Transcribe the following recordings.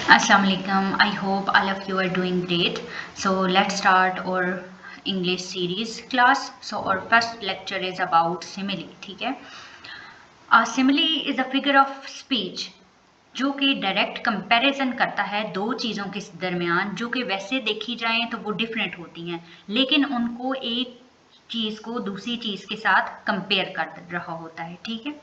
Assalamu alaikum. I hope all of you are doing great. So let's start our English series class. So our first lecture is about simile. ठीक है. A simile is a figure of speech जो कि direct comparison करता है दो चीज़ों के दरमियान जो कि वैसे देखी जाएं तो वो डिफरेंट होती हैं, लेकिन उनको एक चीज़ को दूसरी चीज़ के साथ कंपेयर कर रहा होता है. ठीक है.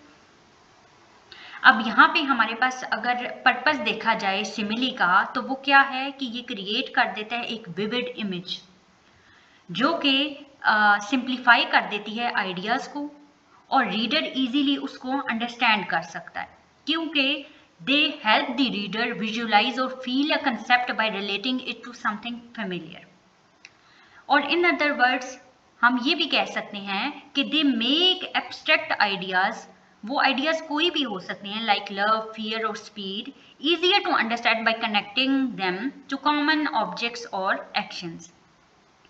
अब यहाँ पे हमारे पास अगर पर्पस देखा जाए सिमिली का तो वो क्या है कि ये क्रिएट कर देता है एक विविड इमेज जो कि सिंप्लीफाई कर देती है आइडियाज़ को और रीडर इजीली उसको अंडरस्टैंड कर सकता है, क्योंकि they help the reader visualize और feel a concept by relating it to something familiar. और इन अदर वर्ड्स हम ये भी कह सकते हैं कि दे मेक एब्स्ट्रैक्ट आइडियाज़, वो आइडियाज़ कोई भी हो सकते हैं लाइक लव, फियर और speed, easier to understand by connecting them to common objects और एक्शंस.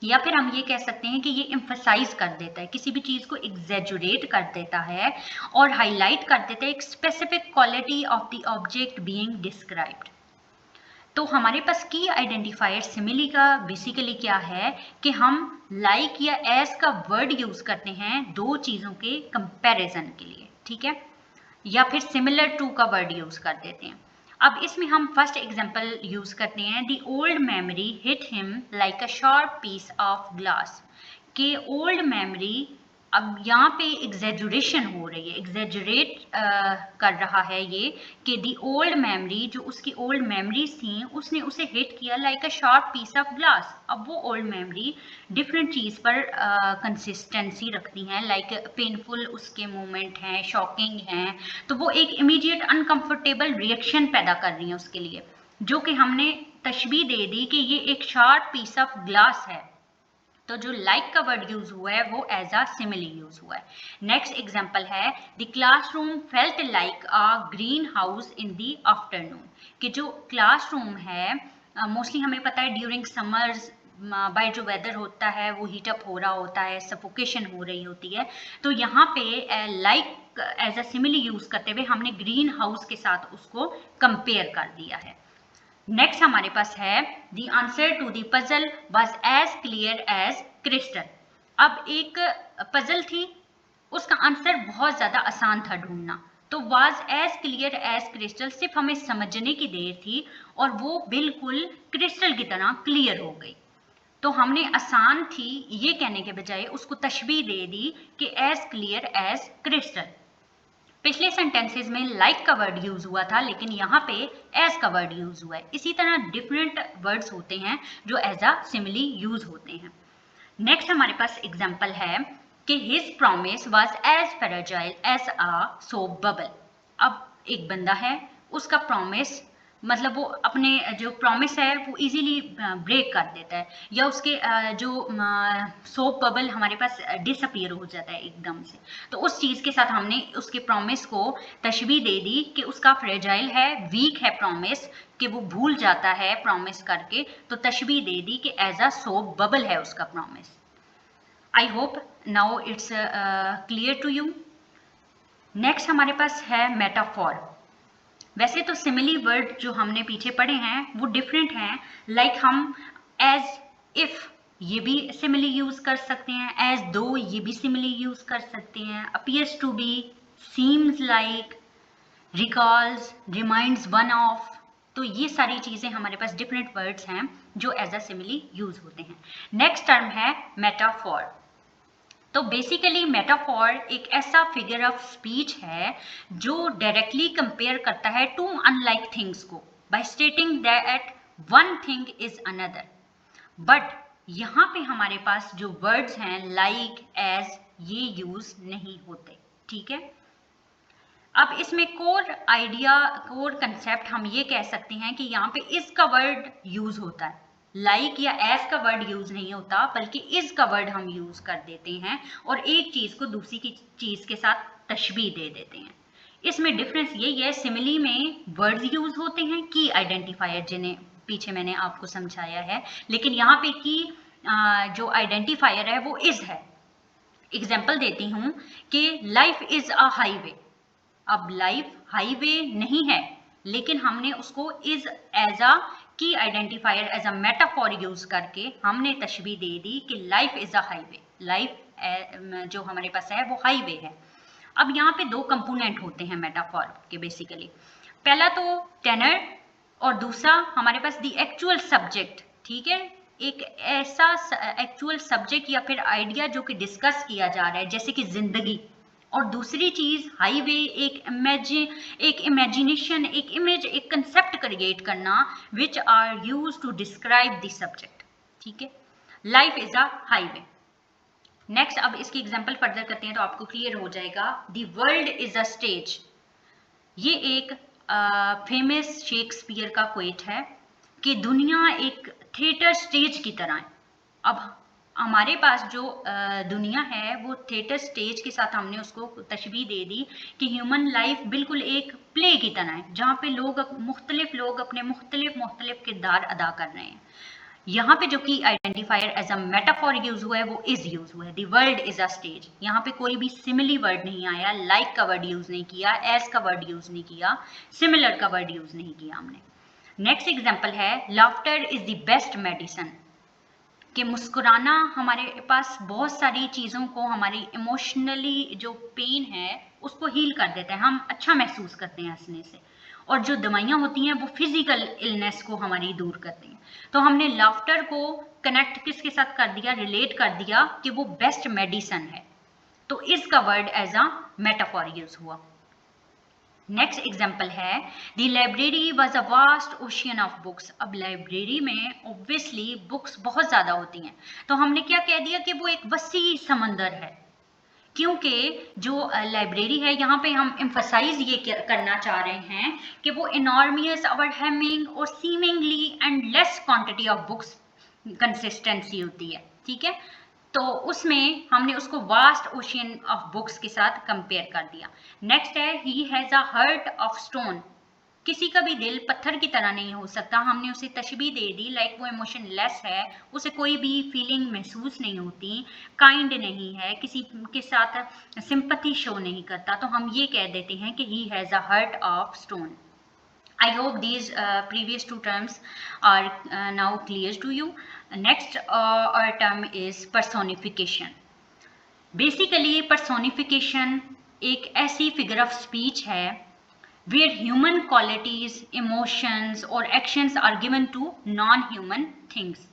या फिर हम ये कह सकते हैं कि ये एम्फसाइज कर देता है, किसी भी चीज़ को एग्जैजुरेट कर देता है और हाईलाइट कर देता है एक specific quality of the object being described. तो हमारे पास की आइडेंटिफायर सिमिली का बेसिकली क्या है कि हम लाइक या एज का वर्ड यूज करते हैं दो चीज़ों के कंपैरिजन के लिए. ठीक है. या फिर सिमिलर टू का वर्ड यूज कर देते हैं. अब इसमें हम फर्स्ट एग्जांपल यूज करते हैं the old memory hit him like a sharp piece of glass. के ओल्ड मेमोरी, अब यहाँ पे एग्जेजुरेशन हो रही है, एग्जेजरेट कर रहा है ये कि दी ओल्ड मेमोरी, जो उसकी ओल्ड मेमोरीज थी उसने उसे हिट किया like a sharp piece of glass. अब वो ओल्ड मेमोरी डिफरेंट चीज़ पर कंसिस्टेंसी रखती हैं, लाइक पेनफुल उसके मोमेंट हैं, शॉकिंग हैं, तो वो एक इमीडिएट अनकंफर्टेबल रिएक्शन पैदा कर रही हैं उसके लिए, जो कि हमने तशबीह दे दी कि ये एक शार्प पीस ऑफ ग्लास है. तो जो लाइक का वर्ड यूज हुआ है वो एज अ सिमिली यूज हुआ है. नेक्स्ट एग्जांपल है the classroom felt like a green house in the afternoon. कि जो क्लासरूम है मोस्टली हमें पता है ड्यूरिंग समर्स बाय जो वेदर होता है वो हीट अप हो रहा होता है, सफोकेशन हो रही होती है. तो यहाँ पे like as a simile use करते हुए हमने ग्रीन हाउस के साथ उसको कंपेयर कर दिया है. नेक्स्ट हमारे पास है the answer to the puzzle was as clear as crystal. अब एक पजल थी, उसका आंसर बहुत ज़्यादा आसान था ढूंढना, तो was as clear as crystal सिर्फ हमें समझने की देर थी और वो बिल्कुल क्रिस्टल की तरह क्लियर हो गई. तो हमने आसान थी ये कहने के बजाय उसको तशबीह दे दी कि एज क्लियर एज क्रिस्टल. पिछले सेंटेंसेस में लाइक का वर्ड यूज हुआ था, लेकिन यहाँ पे एज का वर्ड यूज हुआ है. इसी तरह डिफरेंट वर्ड्स होते हैं जो एज अ सिमिली यूज होते हैं. नेक्स्ट हमारे पास एग्जांपल है कि his promise was as fragile as a soap bubble. अब एक बंदा है, उसका प्रॉमिस मतलब वो अपने जो प्रॉमिस है वो इजीली ब्रेक कर देता है, या उसके जो सोप बबल हमारे पास डिसअपीयर हो जाता है एकदम से. तो उस चीज़ के साथ हमने उसके प्रॉमिस को तशबीह दे दी कि उसका फ्रेजाइल है, वीक है प्रॉमिस, कि वो भूल जाता है प्रॉमिस करके, तो तशबीह दे दी कि एज अ सोप बबल है उसका promise. I hope now it's clear to you. Next हमारे पास है मेटाफॉर. वैसे तो सिमिली वर्ड जो हमने पीछे पढ़े हैं वो डिफरेंट हैं, लाइक हम एज इफ ये भी सिमिली यूज कर सकते हैं, एज दो ये भी सिमिली यूज कर सकते हैं, appears to be, seems like, recalls, reminds one of. तो ये सारी चीजें हमारे पास डिफरेंट वर्ड्स हैं जो एज अ सिमिली यूज होते हैं. नेक्स्ट टर्म है मेटाफॉर. तो बेसिकली मेटाफॉर एक ऐसा फिगर ऑफ स्पीच है जो डायरेक्टली कंपेयर करता है टू अनलाइक थिंग्स को by stating that one thing is another. But यहाँ पे हमारे पास जो वर्ड्स हैं लाइक, एज, ये यूज नहीं होते. ठीक है. अब इसमें कोर आइडिया, कोर कंसेप्ट हम ये कह सकते हैं कि यहाँ पे इज का वर्ड यूज होता है, लाइक या एज का वर्ड यूज नहीं होता, बल्कि इज का वर्ड हम यूज कर देते हैं और एक चीज को दूसरी की चीज के साथ तशबीह दे देते हैं. इसमें डिफरेंस यही है, सिमिली में वर्ड्स यूज होते हैं की आइडेंटिफायर जिन्हें पीछे मैंने आपको समझाया है, लेकिन यहाँ पे की जो आइडेंटिफायर है वो इज है. एग्जाम्पल देती हूँ कि लाइफ इज अ हाईवे. अब लाइफ हाईवे नहीं है, लेकिन हमने उसको is as a key identifier, as a metaphor use करके हमने तशबीह दे दी कि life is a highway, life जो हमारे पास है वो हाईवे है। अब यहाँ पे दो कंपोनेंट होते हैं मेटाफॉर के बेसिकली, पहला तो टेनर और दूसरा हमारे पास दी एक्चुअल सब्जेक्ट, ठीक है, एक ऐसा एक्चुअल सब्जेक्ट या फिर आइडिया जो कि डिस्कस किया जा रहा है, जैसे कि जिंदगी, और दूसरी चीज हाईवे एक इमेजिनेशन, एक इमेज, एक कंसेप्ट क्रिएट करना which are use to describe the subject, ठीक है। Life is a highway. Next अब इसकी एग्जांपल फर्दर करते हैं तो आपको क्लियर हो जाएगा। The world is a stage, ये एक फेमस शेक्सपियर का क्वेट है कि दुनिया एक थिएटर स्टेज की तरह है। अब हमारे पास जो दुनिया है वो थिएटर स्टेज के साथ हमने उसको तशबीह दे दी कि ह्यूमन लाइफ बिल्कुल एक प्ले की तरह है, जहाँ पे मुख्तलिफ लोग अपने मुख्तलिफ किरदार अदा कर रहे हैं। यहाँ पे जो key identifier as a metaphor use हुआ है वो इज यूज हुआ है, the world is a stage. यहाँ पे कोई भी सिमिली वर्ड नहीं आया, लाइक का वर्ड यूज नहीं किया, एज का वर्ड यूज नहीं किया, सिमिलर का वर्ड यूज नहीं किया हमने। नेक्स्ट एग्जाम्पल है laughter is the best medicine, कि मुस्कुराना हमारे पास बहुत सारी चीज़ों को, हमारी इमोशनली जो पेन है उसको हील कर देता है, हम अच्छा महसूस करते हैं हंसने से, और जो दवाइयाँ होती हैं वो फिजिकल इलनेस को हमारी दूर करती हैं। तो हमने लाफ्टर को कनेक्ट किसके साथ कर दिया, रिलेट कर दिया कि वो बेस्ट मेडिसिन है, तो इसका word as a metaphor use हुआ। नेक्स्ट एग्जाम्पल है the library was a vast ocean of books. अब लाइब्रेरी में ऑब्वियसली बुक्स बहुत ज़्यादा होती हैं, तो हमने क्या कह दिया कि वो एक वसी समंदर है, क्योंकि जो लाइब्रेरी है यहाँ पे हम एम्फसाइज ये करना चाह रहे हैं कि वो इनॉर्मियस, ओवरवेलमिंग और seemingly and less quantity of books consistency होती है, ठीक है। तो उसमें हमने उसको वास्ट ओशियन ऑफ बुक्स के साथ कंपेयर कर दिया। नेक्स्ट है he has a heart of stone, किसी का भी दिल पत्थर की तरह नहीं हो सकता, हमने उसे तशबीह दे दी लाइक वो इमोशनलेस है, उसे कोई भी फीलिंग महसूस नहीं होती, काइंड नहीं है, किसी के साथ सिंपैथी शो नहीं करता, तो हम ये कह देते हैं कि he has a heart of stone. I hope these previous two terms are now clear to you. Next our term is personification. Basically personification एक ऐसी figure of speech है where human qualities, emotions और actions are given to non-human things,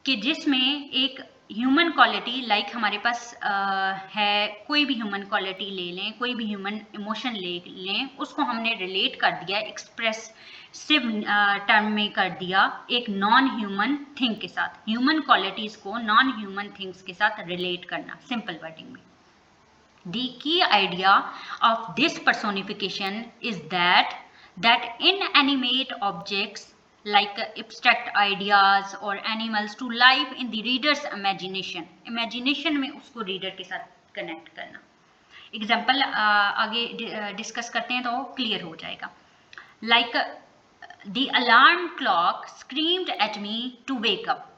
कि जिसमें एक human quality like हमारे पास है, कोई भी ह्यूमन क्वालिटी ले लें, कोई भी ह्यूमन इमोशन ले लें, उसको हमने रिलेट कर दिया, एक्सप्रेसिव टर्म में कर दिया एक नॉन ह्यूमन थिंग के साथ, ह्यूमन क्वालिटीज़ को नॉन ह्यूमन थिंग्स के साथ रिलेट करना सिंपल वर्डिंग में। The key idea of this personification is that inanimate objects like abstract ideas or animals to life in the reader's imagination, imagination में उसको reader के साथ connect करना। एग्जाम्पल आगे डिस्कस करते हैं तो क्लियर हो जाएगा। Like the alarm clock screamed at me to wake up,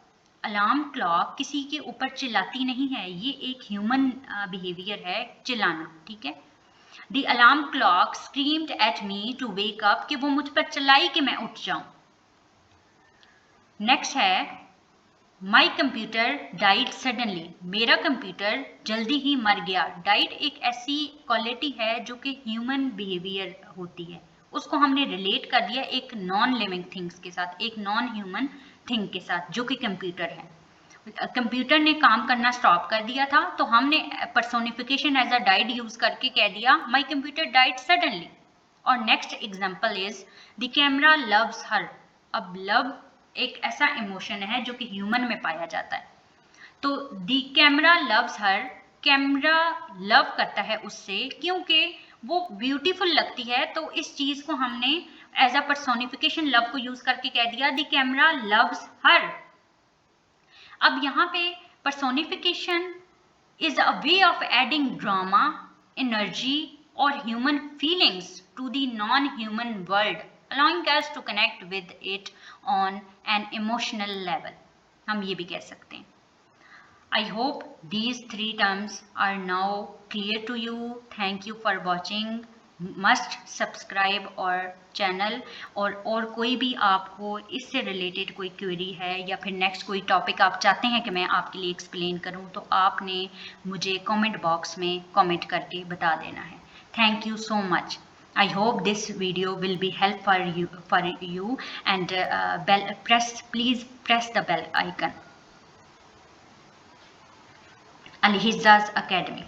alarm clock किसी के ऊपर चिल्लाती नहीं है, ये एक ह्यूमन बिहेवियर है चिल्लाना, ठीक है। The alarm clock screamed at me to wake up, कि वो मुझ पर चिल्लाई कि मैं उठ जाऊं। नेक्स्ट है माई कंप्यूटर डाइड सडनली, मेरा कंप्यूटर जल्दी ही मर गया। डाइड एक ऐसी क्वालिटी है जो कि ह्यूमन बिहेवियर होती है, उसको हमने रिलेट कर दिया एक नॉन लिविंग थिंग्स के साथ, एक नॉन ह्यूमन थिंग के साथ जो कि कंप्यूटर है। कंप्यूटर ने काम करना स्टॉप कर दिया था, तो हमने personification as a died use करके कह दिया माई कंप्यूटर डाइड सडनली। और next example is the camera loves her. अब लव एक ऐसा इमोशन है जो कि ह्यूमन में पाया जाता है, तो the camera loves her, camera love करता है उससे क्योंकि वो ब्यूटीफुल लगती है, तो इस चीज को हमने एज अ पर्सोनिफिकेशन लव को यूज करके कह दिया द कैमरा लव्स हर। अब यहाँ पे personification is a way of adding drama, energy और human feelings to the non human world, allowing us to connect with it on an emotional level, हम ये भी कह सकते हैं। I hope these three terms are now clear to you. Thank you for watching. Must subscribe और channel. और कोई भी आपको इससे रिलेटेड कोई क्वेरी है या फिर नेक्स्ट कोई टॉपिक आप चाहते हैं कि मैं आपके लिए एक्सप्लेन करूं, तो आपने मुझे कमेंट बॉक्स में कमेंट करके बता देना है। Thank you so much. I hope this video will be help for you and please press the bell icon. Al Hizzaz Academy.